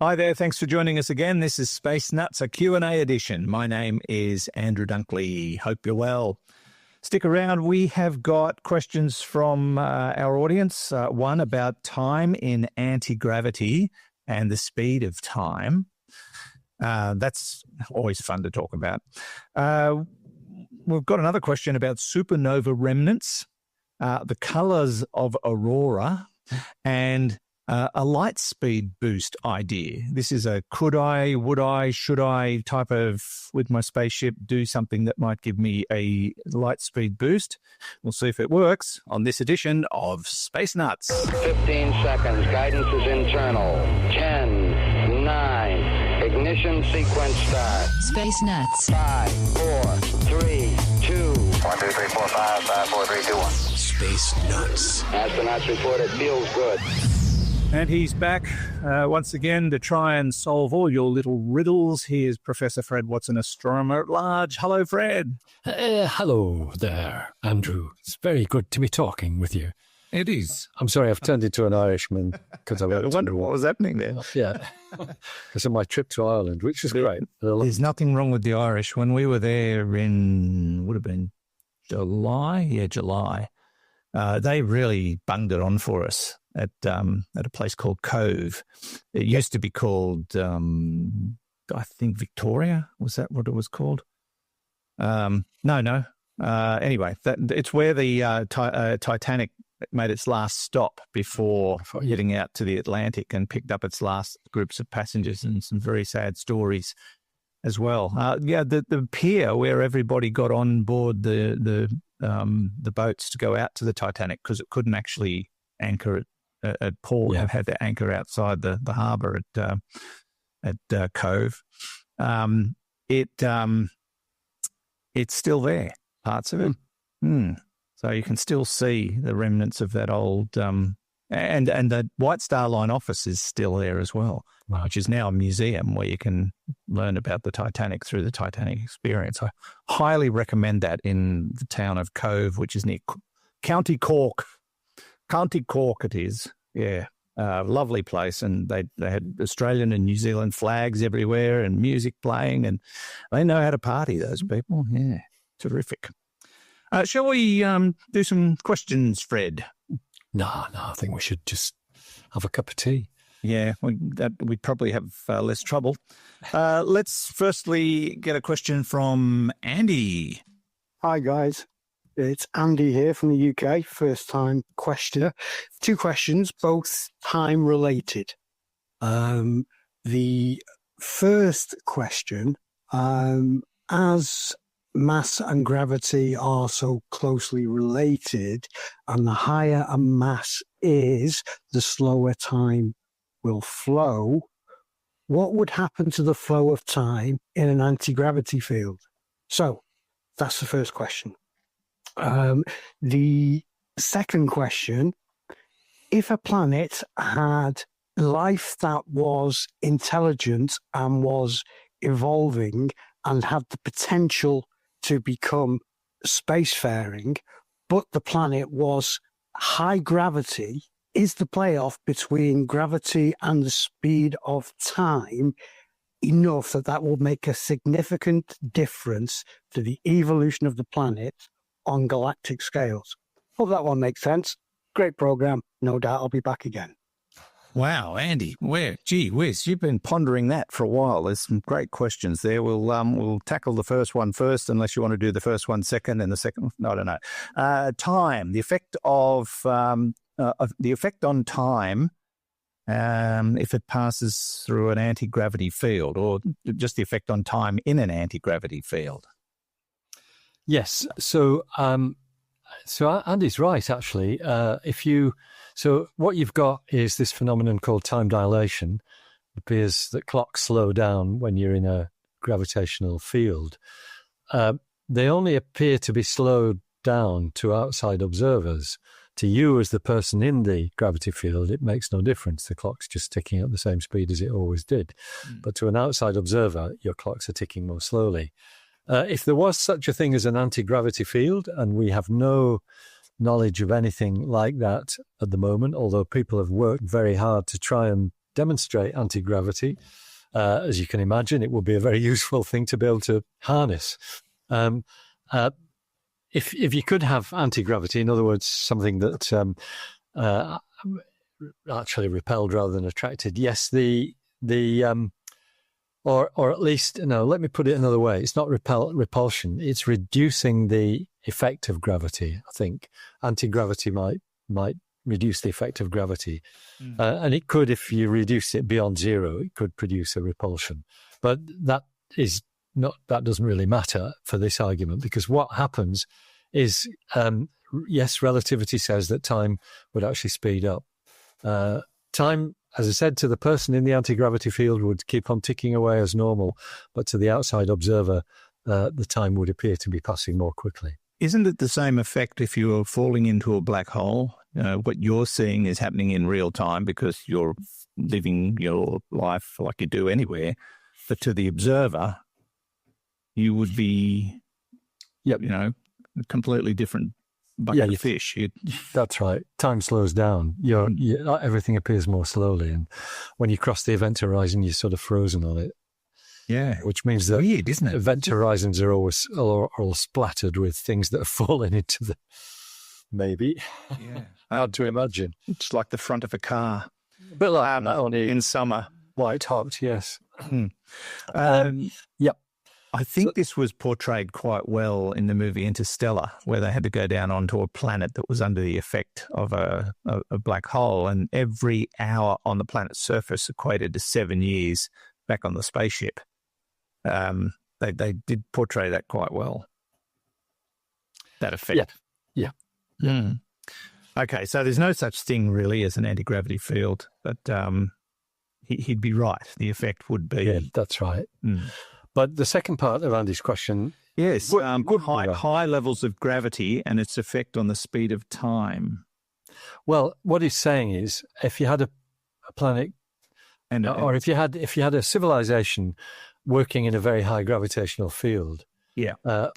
Hi there. Thanks for joining us again. This is Space Nuts, a Q&A edition. My name is Andrew Dunkley. Hope you're well. Stick around. We have got questions from our audience. One about time in anti-gravity and the speed of time. That's always fun to talk about. We've got another question about supernova remnants, the colors of Aurora, and a light speed boost idea. This is a could I, would I, should I type of, with my spaceship, do something that might give me a light speed boost. We'll see if it works on this edition of Space Nuts. 15 seconds. Guidance is internal. 10, 9, ignition sequence start. Space Nuts. 5, 4, 3, 2. 1, 2, 3, 4, 5, 5, 4, 3, 2, 1. Space Nuts. Astronauts report it feels good. And he's back once again to try and solve all your little riddles. Here's Professor Fred Watson, astronomer at large. Hello, Fred. Hello there, Andrew. It's very good to be talking with you. It is. I'm sorry, I've turned into an Irishman because I wonder what was happening there. Yeah, because of my trip to Ireland, which is great. There's nothing wrong with the Irish. When we were there in, would have been July? Yeah, July. They really bunged it on for us at a place called Cove. It used to be called, I think, Victoria. Was that what it was called? No. Anyway, it's where the Titanic made its last stop before heading out to the Atlantic and picked up its last groups of passengers, and some very sad stories as well. The pier where everybody got on board the boats to go out to the Titanic, because it couldn't actually anchor at port. It had to anchor outside the harbour at Cove. It's still there, parts of it. So you can still see the remnants of that old, and the White Star Line office is still there as well, which is now a museum where you can learn about the Titanic through the Titanic experience. I highly recommend that in the town of Cove, which is near County Cork. County Cork it is, yeah. Lovely place, and they had Australian and New Zealand flags everywhere and music playing, and they know how to party, those people. Yeah, terrific. Shall we do some questions, Fred? No, I think we should just have a cup of tea. Yeah, we'd probably have less trouble. Let's firstly get a question from Andy. Hi, guys. It's Andy here from the UK, first-time questioner. 2 questions, both time-related. The first question, as mass and gravity are so closely related, and the higher a mass is, the slower time will flow, what would happen to the flow of time in an anti-gravity field? So, that's the first question. The second question, if a planet had life that was intelligent and was evolving and had the potential to become spacefaring, but the planet was high gravity, is the playoff between gravity and the speed of time enough that will make a significant difference to the evolution of the planet on galactic scales? Hope that one makes sense. Great program. No doubt I'll be back again. Wow, Andy, gee whiz, you've been pondering that for a while. There's some great questions there. We'll tackle the first one first, unless you want to do the first one second, and the second. No, I don't know. Time, the effect on time, if it passes through an anti-gravity field, or just the effect on time in an anti-gravity field. Yes. So Andy's right, actually. So what you've got is this phenomenon called time dilation. It appears that clocks slow down when you're in a gravitational field. They only appear to be slowed down to outside observers. To you as the person in the gravity field, it makes no difference. The clock's just ticking at the same speed as it always did. But to an outside observer, your clocks are ticking more slowly. If there was such a thing as an anti-gravity field, and we have no knowledge of anything like that at the moment, although people have worked very hard to try and demonstrate anti-gravity. As you can imagine, it would be a very useful thing to be able to harness. If you could have anti-gravity, in other words, something that actually repelled rather than attracted, yes, or at least, no, let me put it another way. It's not repulsion. It's reducing the effect of gravity, I think. Anti-gravity might reduce the effect of gravity. And it could, if you reduce it beyond zero, it could produce a repulsion. But that doesn't really matter for this argument, because what happens is, yes, relativity says that time would actually speed up. Time, as I said, to the person in the anti-gravity field would keep on ticking away as normal, but to the outside observer, the time would appear to be passing more quickly. Isn't it the same effect if you're falling into a black hole? What you're seeing is happening in real time because you're living your life like you do anywhere. But to the observer, you would be, a completely different bucket of fish. That's right. Time slows down. Everything appears more slowly. And when you cross the event horizon, you're sort of frozen on it. Yeah. Which means that weird, isn't it? Event horizons are always all splattered with things that have fallen into the... Maybe. Yeah. Hard to imagine. It's like the front of a car. A bit like that only in summer. White hot, yes. Yep. I think this was portrayed quite well in the movie Interstellar, where they had to go down onto a planet that was under the effect of a black hole, and every hour on the planet's surface equated to 7 years back on the spaceship. They did portray that quite well. That effect. Yeah. Okay, so there's no such thing really as an anti-gravity field, but he'd be right. The effect would be... Yeah, that's right. But the second part of Andy's question... Yes, high levels of gravity and its effect on the speed of time. Well, what he's saying is, if you had a planet... or if you had a civilization working in a very high gravitational field,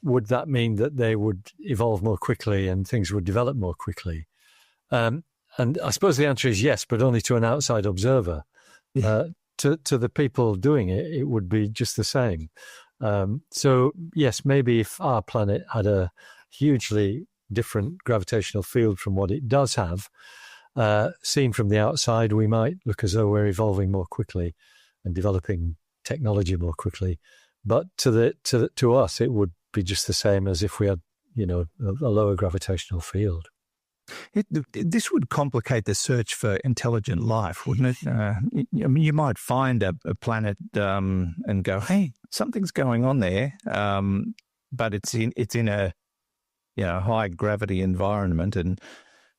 would that mean that they would evolve more quickly and things would develop more quickly? And I suppose the answer is yes, but only to an outside observer. To the people doing it, it would be just the same. So yes, maybe if our planet had a hugely different gravitational field from what it does have, seen from the outside, we might look as though we're evolving more quickly and developing technology more quickly. But to us, it would be just the same as if we had, a lower gravitational field. This would complicate the search for intelligent life, wouldn't it? You might find a planet and go, "Hey, something's going on there," but it's in a high gravity environment, and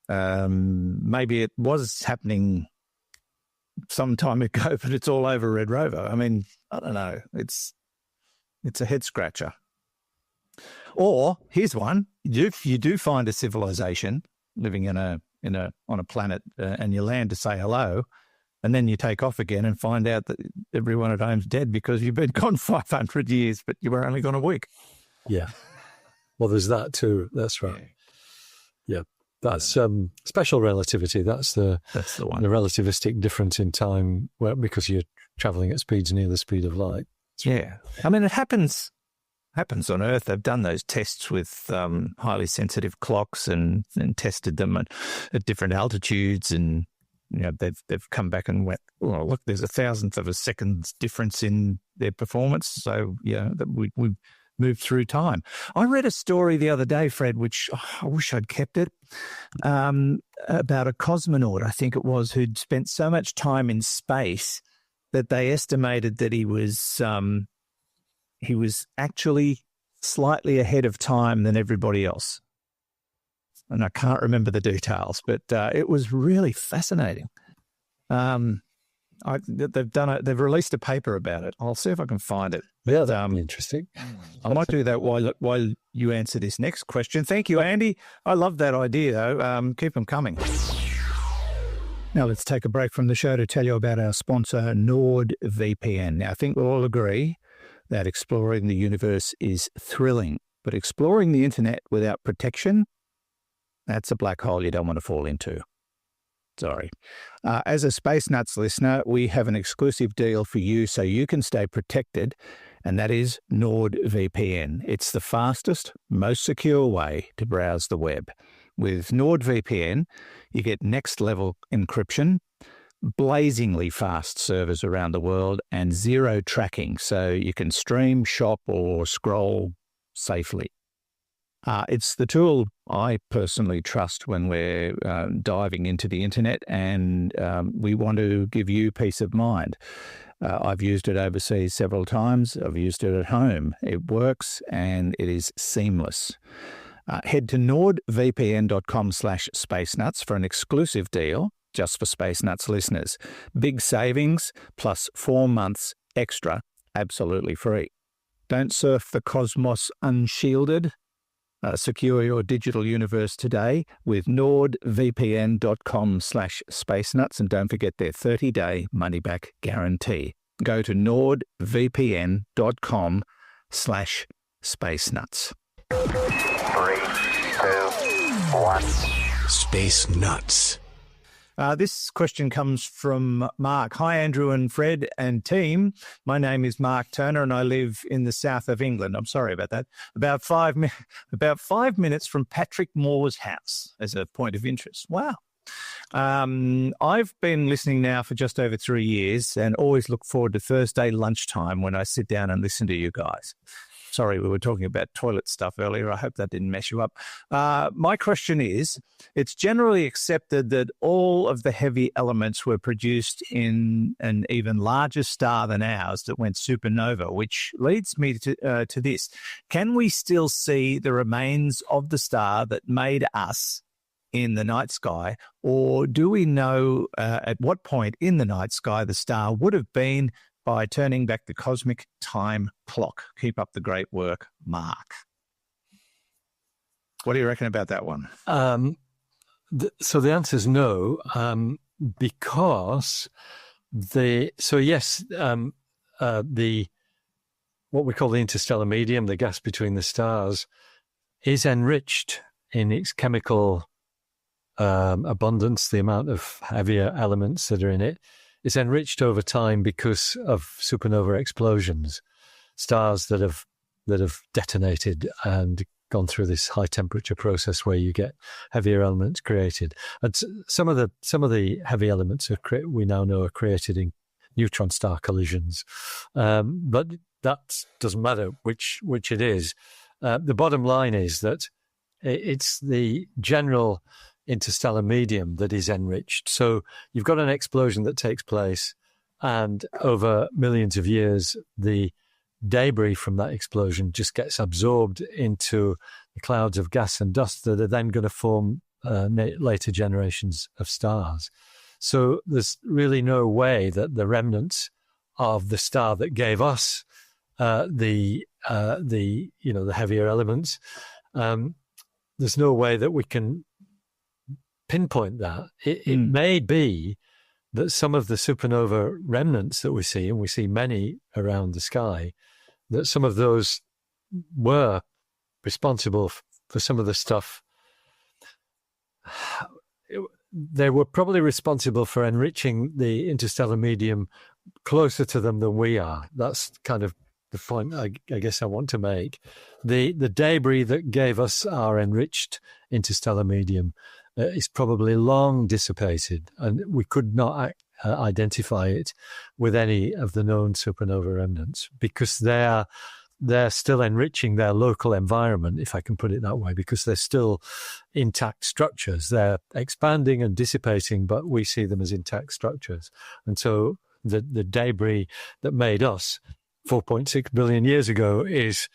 maybe it was happening some time ago, but it's all over Red Rover. I mean, I don't know. It's a head scratcher. Or here's one: you do find a civilization living on a planet, and you land to say hello, and then you take off again and find out that everyone at home's dead because you've been gone 500 years, but you were only gone a week. Yeah. Well, there's that too. That's right. Yeah. That's special relativity. That's the one. The relativistic difference in time, because you're traveling at speeds near the speed of light. Yeah. I mean, it happens on Earth. They've done those tests with highly sensitive clocks and tested them at different altitudes, and they've come back and went, "Oh, look, there's 1,000th of a second's difference in their performance." So that we've moved through time. I read a story the other day, Fred, which I wish I'd kept it, about a cosmonaut, I think it was, who'd spent so much time in space that they estimated that he was actually slightly ahead of time than everybody else. And I can't remember the details, but it was really fascinating. They've released a paper about it. I'll see if I can find it. Yeah, that'd be interesting. I might do that while you answer this next question. Thank you, Andy. I love that idea, though. Keep them coming. Now let's take a break from the show to tell you about our sponsor, NordVPN. Now, I think we'll all agree that exploring the universe is thrilling, but exploring the internet without protection, that's a black hole you don't want to fall into. Sorry. As a Space Nuts listener, we have an exclusive deal for you so you can stay protected, and that is NordVPN. It's the fastest, most secure way to browse the web. With NordVPN, you get next-level encryption, blazingly fast servers around the world, and zero tracking, so you can stream, shop, or scroll safely. It's the tool I personally trust when we're diving into the internet, and we want to give you peace of mind. I've used it overseas several times. I've used it at home. It works and it is seamless. Head to nordvpn.com/spacenuts for an exclusive deal just for Space Nuts listeners. Big savings plus 4 months extra, absolutely free. Don't surf the cosmos unshielded. Secure your digital universe today with nordvpn.com/spacenuts, and don't forget their 30-day money-back guarantee. Go to nordvpn.com/spacenuts. 3, 2, 1. Space Nuts. This question comes from Mark. Hi, Andrew and Fred and team. My name is Mark Turner and I live in the south of England. I'm sorry about that. About 5 minutes from Patrick Moore's house as a point of interest. Wow. I've been listening now for just over 3 years and always look forward to Thursday lunchtime when I sit down and listen to you guys. Sorry, we were talking about toilet stuff earlier. I hope that didn't mess you up. My question is, it's generally accepted that all of the heavy elements were produced in an even larger star than ours that went supernova, which leads me to this. Can we still see the remains of the star that made us in the night sky, or do we know at what point in the night sky the star would have been by turning back the cosmic time clock? Keep up the great work, Mark. What do you reckon about that one? So the answer is no, because the what we call the interstellar medium, the gas between the stars, is enriched in its chemical abundance, the amount of heavier elements that are in it. It's enriched over time because of supernova explosions, stars that have detonated and gone through this high temperature process where you get heavier elements created. And some of the heavy elements we now know are created in neutron star collisions, but that doesn't matter which it is. The bottom line is that it's the general interstellar medium that is enriched. So you've got an explosion that takes place, and over millions of years, the debris from that explosion just gets absorbed into the clouds of gas and dust that are then going to form later generations of stars. So there's really no way that the remnants of the star that gave us the heavier elements, there's no way that we can pinpoint that. It may be that some of the supernova remnants that we see, and we see many around the sky, that some of those were responsible for some of the stuff. They were probably responsible for enriching the interstellar medium closer to them than we are. That's kind of the point I guess I want to make. The debris that gave us our enriched interstellar medium is probably long dissipated, and we could not identify it with any of the known supernova remnants because they're still enriching their local environment, if I can put it that way, because they're still intact structures. They're expanding and dissipating, but we see them as intact structures. And so the debris that made us 4.6 billion years ago is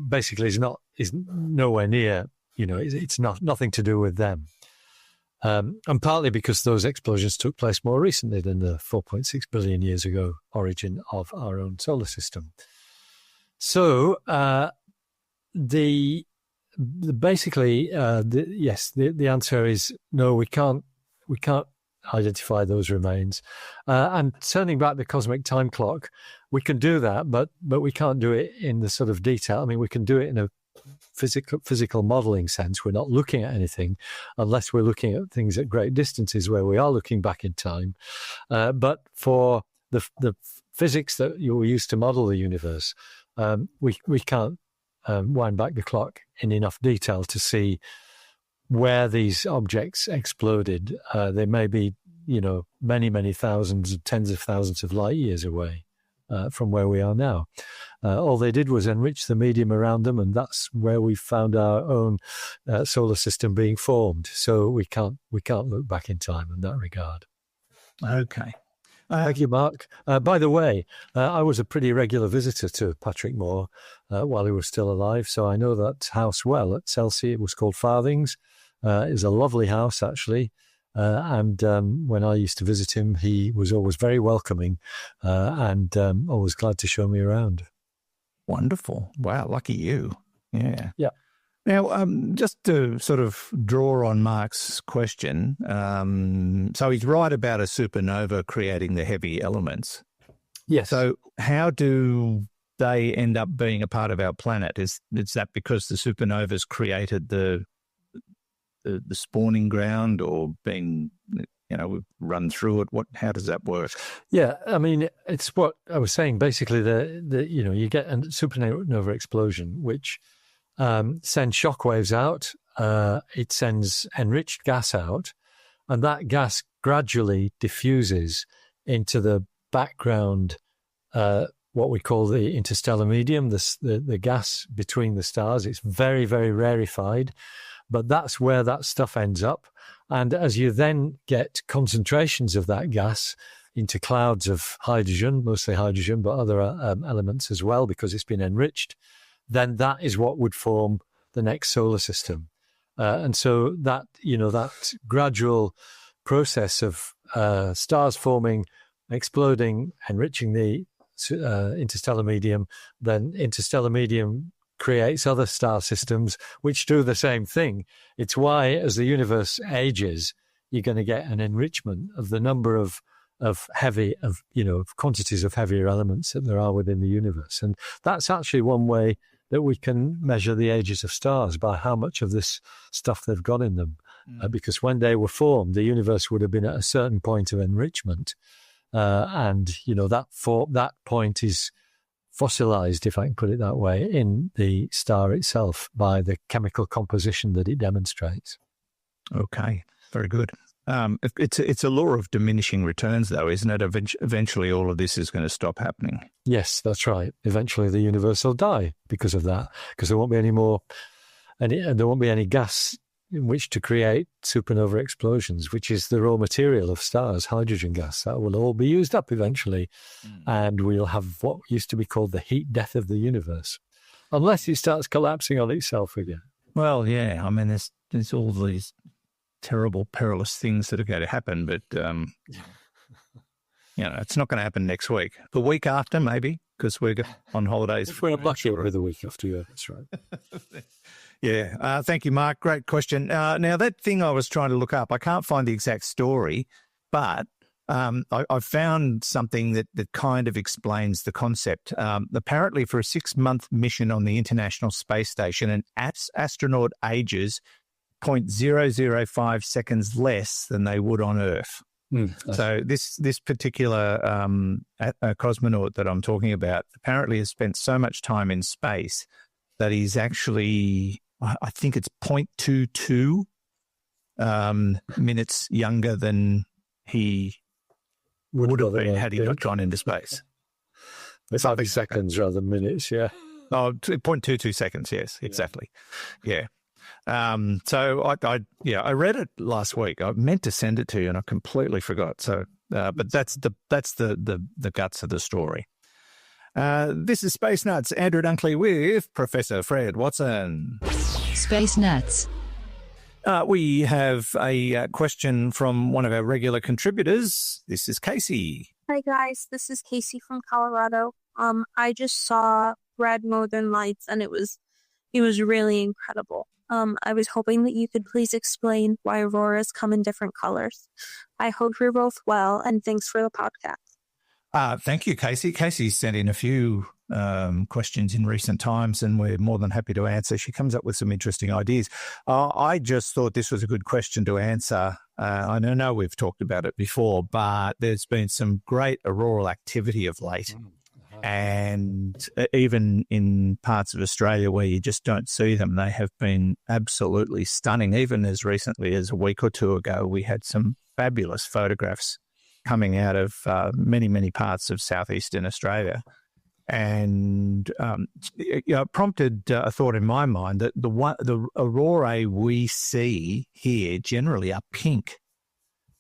basically is nowhere near. It's nothing to do with them. And partly because those explosions took place more recently than the 4.6 billion years ago origin of our own solar system. So the answer is no. We can't identify those remains. And turning back the cosmic time clock, we can do that, but we can't do it in the sort of detail. I mean, we can do it in physical modeling sense, we're not looking at anything unless we're looking at things at great distances where we are looking back in time. But for the physics that you use to model the universe, we can't wind back the clock in enough detail to see where these objects exploded. They may be, many, many thousands, tens of thousands of light years away from where we are now. All they did was enrich the medium around them, and that's where we found our own solar system being formed. So we can't look back in time in that regard. Okay. Thank you, Mark. By the way, I was a pretty regular visitor to Patrick Moore while he was still alive, so I know that house well at Chelsea. It was called Farthings. It was a lovely house, actually. And when I used to visit him, he was always very welcoming and always glad to show me around. Wonderful. Wow, lucky you. Yeah. Yeah. Now, just to sort of draw on Mark's question, so he's right about a supernova creating the heavy elements. Yes. So how do they end up being a part of our planet? Is that because the supernovas created the spawning ground, or being, we've run through it? How does that work? Yeah, I mean, it's what I was saying. Basically, you get a supernova explosion, which sends shockwaves out. It sends enriched gas out, and that gas gradually diffuses into the background, what we call the interstellar medium, the gas between the stars. It's very, very rarefied, but that's where that stuff ends up. And as you then get concentrations of that gas into clouds of hydrogen, mostly hydrogen, but other elements as well, because it's been enriched, then that is what would form the next solar system. And so that gradual process of stars forming, exploding, enriching the interstellar medium, then interstellar medium creates other star systems which do the same thing. It's why, as the universe ages, you're going to get an enrichment of the number of quantities of heavier elements that there are within the universe. And that's actually one way that we can measure the ages of stars, by how much of this stuff they've got in them. Because when they were formed, the universe would have been at a certain point of enrichment. That point is fossilized, if I can put it that way, in the star itself by the chemical composition that it demonstrates. Okay, very good. It's a law of diminishing returns, though, isn't it? Eventually, all of this is going to stop happening. Yes, that's right. Eventually, the universe will die because of that, because there won't be any more, and there won't be any gas in which to create supernova explosions, which is the raw material of stars, hydrogen gas. That will all be used up eventually, and we'll have what used to be called the heat death of the universe, unless it starts collapsing on itself again. Well, yeah, I mean, there's all these terrible, perilous things that are going to happen, but it's not going to happen next week. The week after, maybe, because we're on holidays. If we're lucky, over the week after, yeah, that's right. Yeah. Thank you, Mark. Great question. Now, that thing I was trying to look up, I can't find the exact story, but I found something that kind of explains the concept. Apparently, for a 6-month mission on the International Space Station, an astronaut ages 0.005 seconds less than they would on Earth. So this particular cosmonaut that I'm talking about apparently has spent so much time in space that he's actually, I think it's 0.22 minutes younger than he would have been had he not gone into space. It's 5 seconds rather than minutes, yeah. Oh, 0.22 seconds, yes, exactly. Yeah. So I read it last week. I meant to send it to you and I completely forgot. So, but that's the guts of the story. This is Space Nuts. Andrew Dunkley with Professor Fred Watson. Space Nuts. We have a question from one of our regular contributors. This is Casey. Hi guys, this is Casey from Colorado. I just saw Red Northern Lights and it was really incredible. I was hoping that you could please explain why auroras come in different colors. I hope you're both well, and thanks for the podcast. Thank you, Casey. Casey sent in a few questions in recent times, and we're more than happy to answer. She comes up with some interesting ideas. I just thought this was a good question to answer. I know we've talked about it before, but there's been some great auroral activity of late. And even in parts of Australia where you just don't see them, they have been absolutely stunning. Even as recently as a week or two ago, we had some fabulous photographs coming out of many, many parts of southeastern Australia. And it prompted a thought in my mind that the aurorae we see here generally are pink.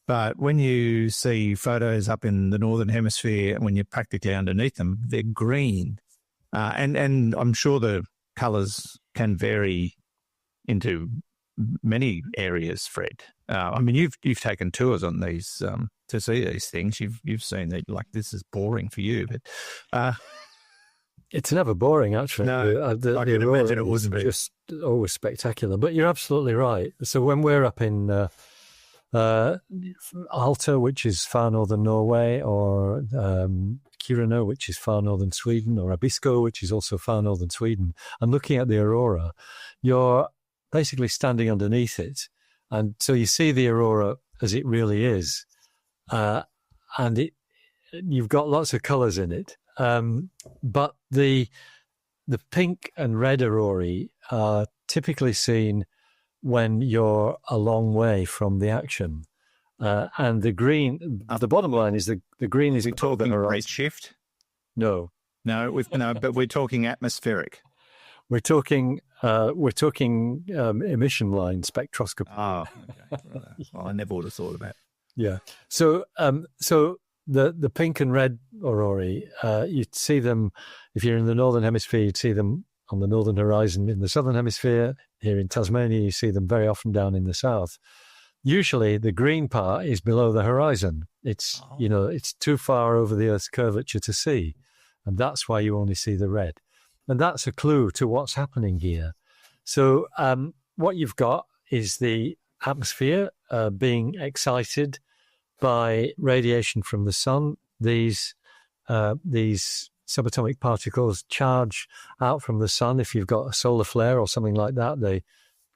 But when you see photos up in the Northern Hemisphere, when you're practically underneath them, they're green. And I'm sure the colours can vary into many areas, Fred. I mean, you've taken tours on these to see these things. You've seen that, like, this is boring for you, but it's never boring, actually. No, I can imagine it wouldn't be. Just always spectacular. But you're absolutely right. So when we're up in Alta, which is far northern Norway, or Kiruna, which is far northern Sweden, or Abisko, which is also far northern Sweden, and looking at the aurora, you're basically standing underneath it. And so you see the aurora as it really is. And you've got lots of colours in it. But the pink and red aurorae are typically seen when you're a long way from the action. And the green, the bottom line is the green is talking redshift? No. But we're talking atmospheric. We're talking emission line spectroscopy. Oh, okay. Well, I never would have thought of that. Yeah. So the pink and red aurorae, you'd see them if you're in the northern hemisphere. You'd see them on the northern horizon. In the southern hemisphere, here in Tasmania, you see them very often down in the south. Usually, the green part is below the horizon. It's it's too far over the Earth's curvature to see, and that's why you only see the red. And that's a clue to what's happening here. So what you've got is the atmosphere being excited by radiation from the sun. These subatomic particles charge out from the sun. If you've got a solar flare or something like that, they're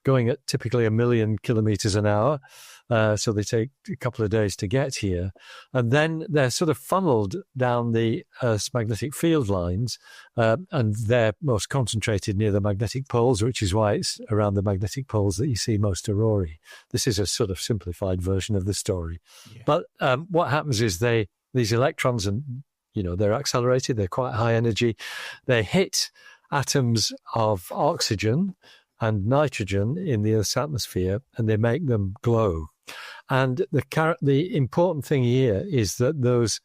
going at typically 1 million kilometers an hour. So they take a couple of days to get here. And then they're sort of funneled down the Earth's magnetic field lines, and they're most concentrated near the magnetic poles, which is why it's around the magnetic poles that you see most aurorae. This is a sort of simplified version of the story. Yeah. But what happens is these electrons, and they're accelerated, they're quite high energy. They hit atoms of oxygen and nitrogen in the Earth's atmosphere, and they make them glow. And the important thing here is that those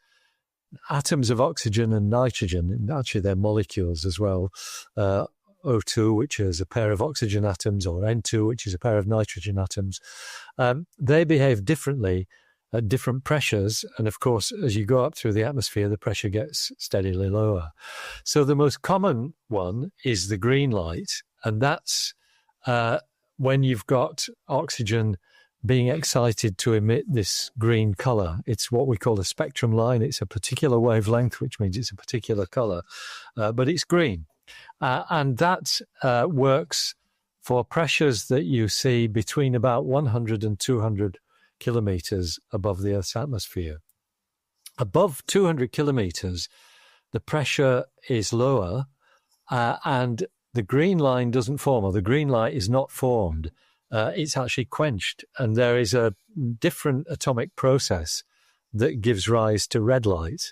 atoms of oxygen and nitrogen, and actually they're molecules as well, O2, which is a pair of oxygen atoms, or N2, which is a pair of nitrogen atoms, they behave differently at different pressures. And of course, as you go up through the atmosphere, the pressure gets steadily lower. So the most common one is the green light, and that's when you've got oxygen being excited to emit this green color. It's what we call a spectrum line. It's a particular wavelength, which means it's a particular color, but it's green. And that works for pressures that you see between about 100 and 200 kilometers above the Earth's atmosphere. Above 200 kilometers, the pressure is lower, and the green line doesn't form, or the green light is not formed. It's actually quenched, and there is a different atomic process that gives rise to red light.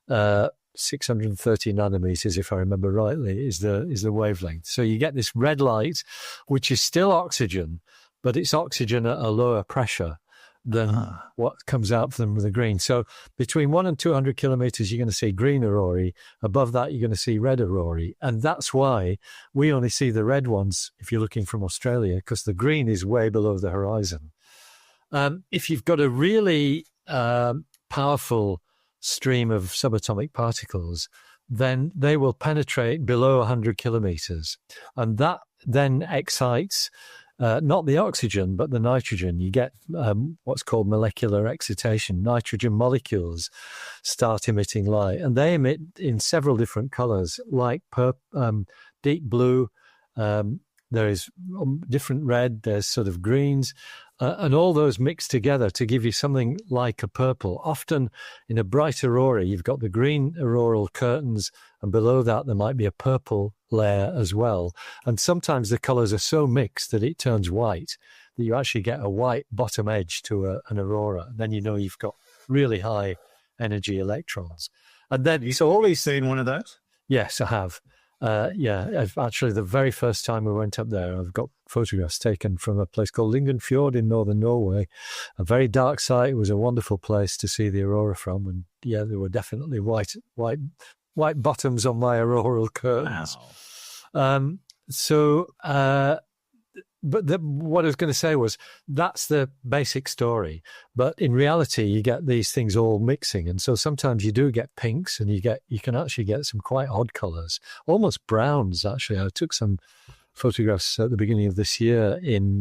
630 nanometers, if I remember rightly, is the wavelength. So you get this red light, which is still oxygen, but it's oxygen at a lower pressure than what comes out from the green. So between 1 and 200 kilometers, you're going to see green aurorae. Above that, you're going to see red aurorae. And that's why we only see the red ones if you're looking from Australia, because the green is way below the horizon. If you've got a really powerful stream of subatomic particles, then they will penetrate below 100 kilometers. And that then excites not the oxygen, but the nitrogen. You get what's called molecular excitation. Nitrogen molecules start emitting light, and they emit in several different colors, like deep blue. There is different red. There's sort of greens, and all those mix together to give you something like a purple. Often in a bright aurora, you've got the green auroral curtains, and below that there might be a purple layer as well. And sometimes the colors are so mixed that it turns white, that you actually get a white bottom edge to an aurora. And then you know you've got really high energy electrons. And then You've always seen one of those? yes, I have. I've actually, the very first time we went up there, I've got photographs taken from a place called Lyngenfjord in northern Norway. A very dark site. It was a wonderful place to see the aurora from. And yeah, there were definitely white bottoms on my auroral curtains. Wow. What I was going to say was that's the basic story. But in reality, you get these things all mixing. And so sometimes you do get pinks, and you can actually get some quite odd colors, almost browns, actually. I took some photographs at the beginning of this year in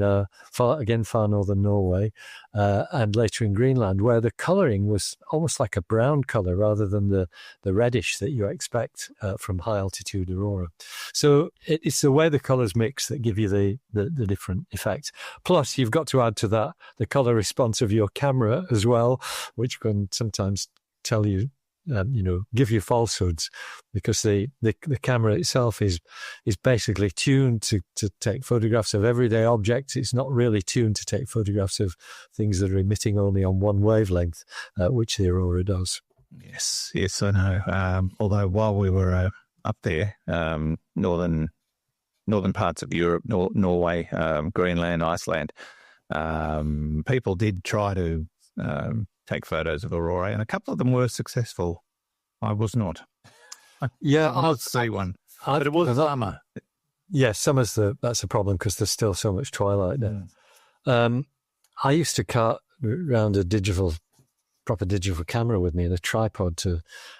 far northern Norway and later in Greenland, where the colouring was almost like a brown colour rather than the reddish that you expect from high altitude aurora. So it's the way the colours mix that give you the different effects. Plus, you've got to add to that the colour response of your camera as well, which can sometimes tell you, give you falsehoods, because the camera itself is basically tuned to take photographs of everyday objects. It's not really tuned to take photographs of things that are emitting only on one wavelength, which the aurora does. Yes, I know. Although while we were up there, northern parts of Europe, Norway, Greenland, Iceland, people did try to take photos of aurora, and a couple of them were successful. I was not. I did see one, but it was summer. Yeah, summer's that's the problem, because there's still so much twilight there. I used to cart around a proper digital camera with me and a tripod to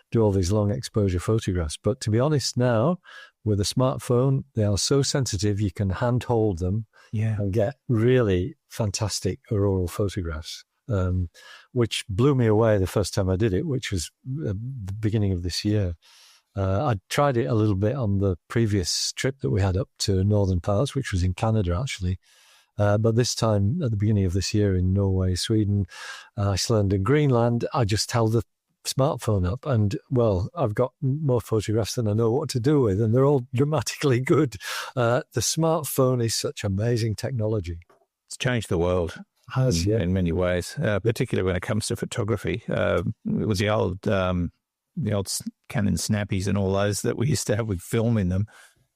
do all these long exposure photographs. But to be honest, now with a smartphone, they are so sensitive you can hand hold them and get really fantastic auroral photographs. Which blew me away the first time I did it, which was the beginning of this year. I tried it a little bit on the previous trip that we had up to Northern Parts, which was in Canada, actually. But this time, at the beginning of this year, in Norway, Sweden, Iceland and Greenland, I just held the smartphone up, and, well, I've got more photographs than I know what to do with, and they're all dramatically good. The smartphone is such amazing technology. It's changed the world. In many ways, particularly when it comes to photography. It was the old Canon Snappies and all those that we used to have with film in them.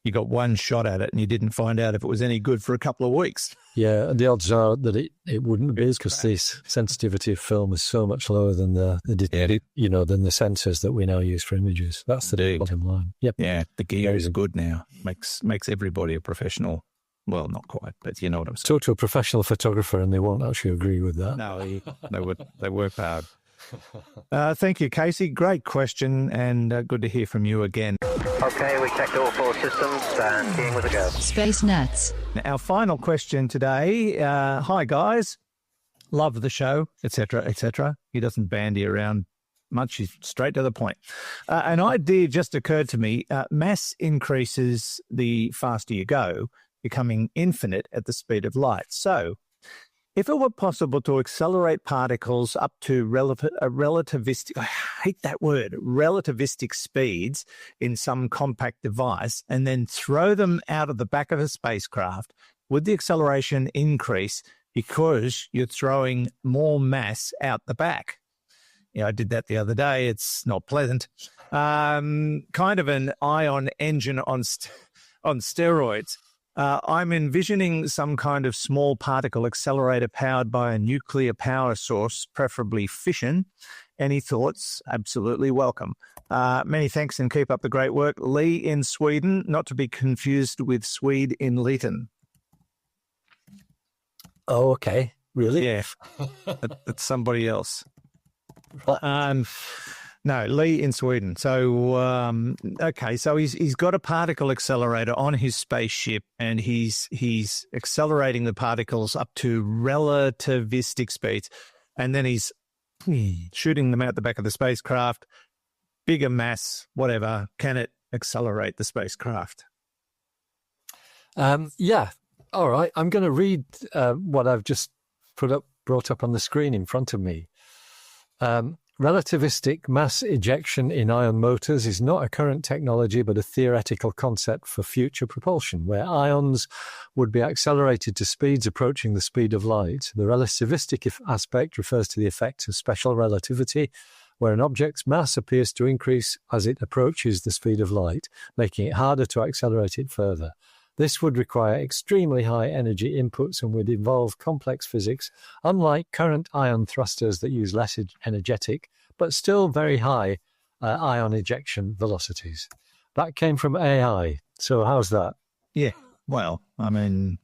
You got one shot at it and you didn't find out if it was any good for a couple of weeks. Yeah, and the odds are that it wouldn't be, because this sensitivity of film is so much lower than than the sensors that we now use for images. That's the bottom line. Yep. Yeah, the gear is good now. Makes everybody a professional. Well, not quite, but you know what I'm saying. Talk to a professional photographer and they won't actually agree with that. No, they work hard. Thank you, Casey. Great question, and good to hear from you again. Okay, we checked all 4 systems and keying with a go. Space Nuts. Our final question today. Hi, guys. Love the show, etc., etc. He doesn't bandy around much. He's straight to the point. An idea just occurred to me. Mass increases the faster you go, becoming infinite at the speed of light. So, if it were possible to accelerate particles up to relativistic, I hate that word, relativistic speeds in some compact device, and then throw them out of the back of a spacecraft, would the acceleration increase because you're throwing more mass out the back? I did that the other day. It's not pleasant. Kind of an ion engine on steroids. I'm envisioning some kind of small particle accelerator powered by a nuclear power source, preferably fission. Any thoughts? Absolutely welcome. Many thanks and keep up the great work. Lee in Sweden, not to be confused with Swede in Leeton. Oh, okay. Really? Yeah. That's somebody else. No, Lee in Sweden. So, okay, so he's got a particle accelerator on his spaceship, and he's accelerating the particles up to relativistic speeds, and then he's shooting them out the back of the spacecraft. Bigger mass, whatever. Can it accelerate the spacecraft? Yeah. All right. I'm going to read what I've just brought up on the screen in front of me. Relativistic mass ejection in ion motors is not a current technology, but a theoretical concept for future propulsion, where ions would be accelerated to speeds approaching the speed of light. The relativistic aspect refers to the effect of special relativity, where an object's mass appears to increase as it approaches the speed of light, making it harder to accelerate it further. This would require extremely high energy inputs and would involve complex physics, unlike current ion thrusters that use less energetic, but still very high ion ejection velocities. That came from AI. So how's that? Yeah, well, I mean,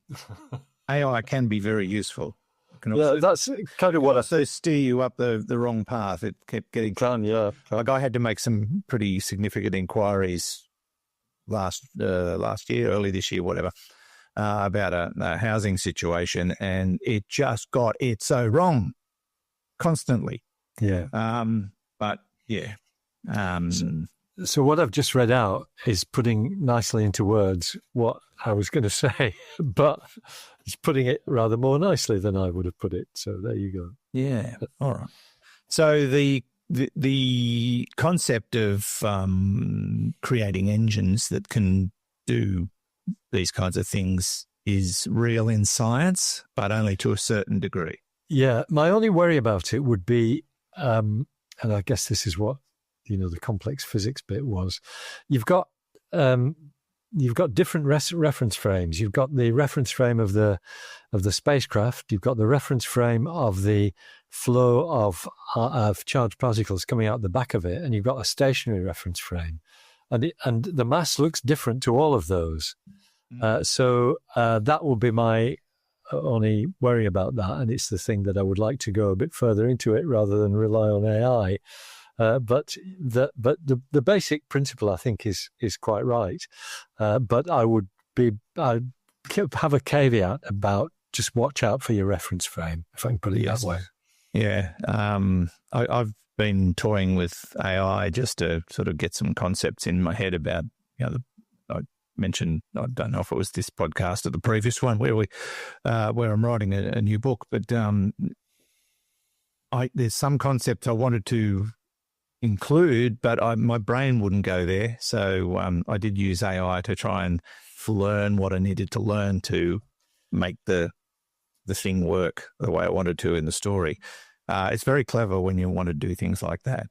AI can be very useful. That's kind of what I so steer you up the wrong path. It kept getting done. Yeah, like I had to make some pretty significant inquiries last year, early this year, whatever, about a housing situation, and it just got it so wrong constantly. Yeah. But yeah. So what I've just read out is putting nicely into words what I was going to say, but it's putting it rather more nicely than I would have put it. So there you go. Yeah. All right. So the concept of creating engines that can do these kinds of things is real in science, but only to a certain degree. Yeah. My only worry about it would be, and I guess this is what, the complex physics bit was, you've got different reference frames. You've got the reference frame of the spacecraft. You've got the reference frame of the flow of charged particles coming out the back of it, and you've got a stationary reference frame, and the mass looks different to all of those. So that will be my only worry about that, and it's the thing that I would like to go a bit further into it rather than rely on AI. But the basic principle, I think, is quite right. But I'd have a caveat about just watch out for your reference frame, if I can put it that way. Yeah. I've been toying with AI just to sort of get some concepts in my head about, I mentioned, I don't know if it was this podcast or the previous one where I'm writing a new book, but there's some concepts I wanted to include, but my brain wouldn't go there. So I did use AI to try and learn what I needed to learn to make the thing work the way I wanted to in the story. It's very clever when you want to do things like that.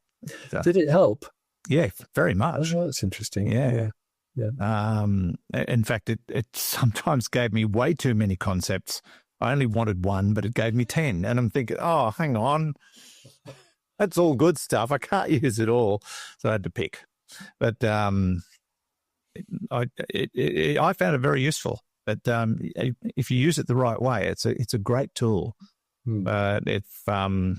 So, did it help? Yeah, very much. Oh, that's interesting. Yeah. In fact, it sometimes gave me way too many concepts. I only wanted one, but it gave me 10. And I'm thinking, oh, hang on. That's all good stuff. I can't use it all. So I had to pick. But I found it very useful. But if you use it the right way, it's a great tool. But for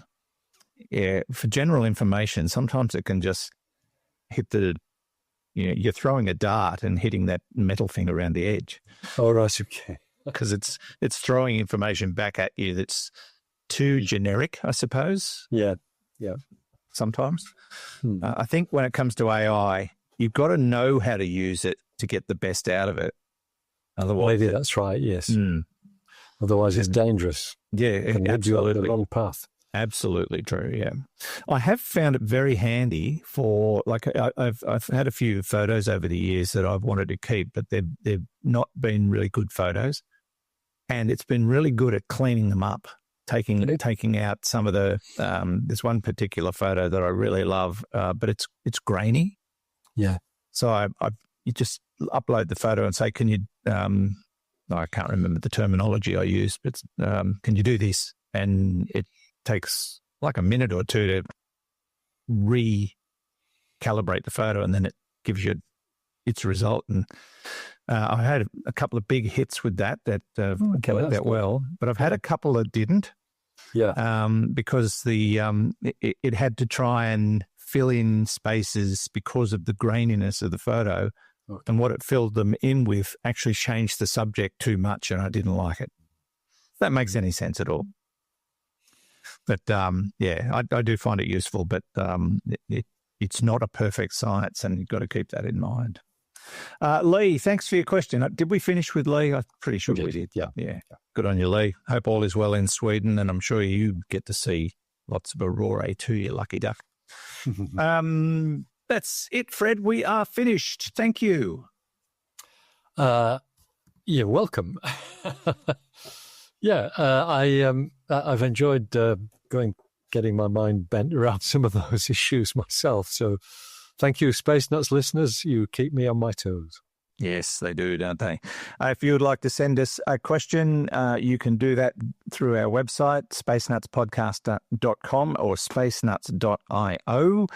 general information, sometimes it can just hit you're throwing a dart and hitting that metal thing around the edge. Oh, right, okay. Because it's throwing information back at you that's too generic, I suppose. Yeah. Sometimes. I think when it comes to AI, you've got to know how to use it to get the best out of it. Otherwise, maybe that's right. Yes. Otherwise, it's dangerous. Yeah, and absolutely. You go the wrong path. Absolutely true. Yeah, I have found it very handy for I've had a few photos over the years that I've wanted to keep, but they've not been really good photos, and it's been really good at cleaning them up. Taking out some of the there's one particular photo that I really love, but it's grainy. Yeah. So you just upload the photo and say, can you? I can't remember the terminology I used, but can you do this? And it takes like a minute or two to recalibrate the photo, and then it gives you its result. And I had a couple of big hits with that worked out well, but I've had a couple that didn't. Yeah. Because it had to try and fill in spaces because of the graininess of the photo. Okay. And what it filled them in with actually changed the subject too much, and I didn't like it. If that makes any sense at all. But, I do find it useful, but it's not a perfect science, and you've got to keep that in mind. Lee, thanks for your question. Did we finish with Lee? I'm pretty sure we did. Yeah. Good on you, Lee. Hope all is well in Sweden, and I'm sure you get to see lots of Aurora too, you lucky duck. That's it, Fred. We are finished. Thank you. You're welcome. I've enjoyed getting my mind bent around some of those issues myself. So thank you, Space Nuts listeners. You keep me on my toes. Yes, they do, don't they? If you would like to send us a question, you can do that through our website, spacenutspodcast.com or spacenuts.io,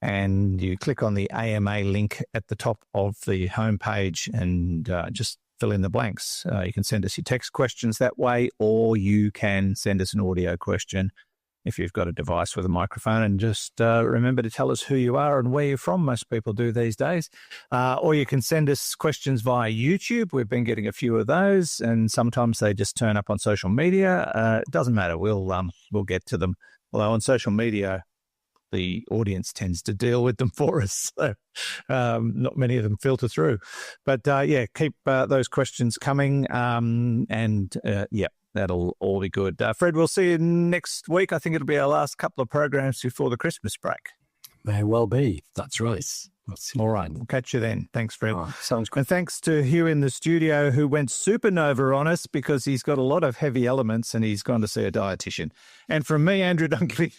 and you click on the AMA link at the top of the homepage and just fill in the blanks. You can send us your text questions that way, or you can send us an audio question if you've got a device with a microphone, and just remember to tell us who you are and where you're from. Most people do these days. Or you can send us questions via YouTube. We've been getting a few of those, and sometimes they just turn up on social media. It doesn't matter. We'll get to them. Although on social media, the audience tends to deal with them for us. So not many of them filter through. But keep those questions coming. That'll all be good. Fred, we'll see you next week. I think it'll be our last couple of programs before the Christmas break. May well be. That's right. All right. We'll catch you then. Thanks, Fred. Oh, sounds good. And thanks to Hugh in the studio, who went supernova on us because he's got a lot of heavy elements and he's gone to see a dietitian. And from me, Andrew Dunkley,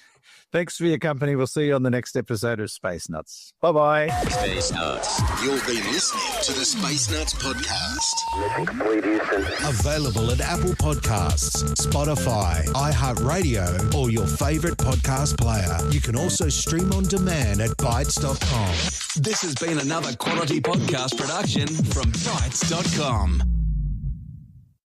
thanks for your company. We'll see you on the next episode of Space Nuts. Bye-bye. Space Nuts. You've been listening to the Space Nuts podcast. Mission complete, Houston. Available at Apple Podcasts, Spotify, iHeartRadio, or your favorite podcast player. You can also stream on demand at Bytes.com. This has been another quality podcast production from Bytes.com.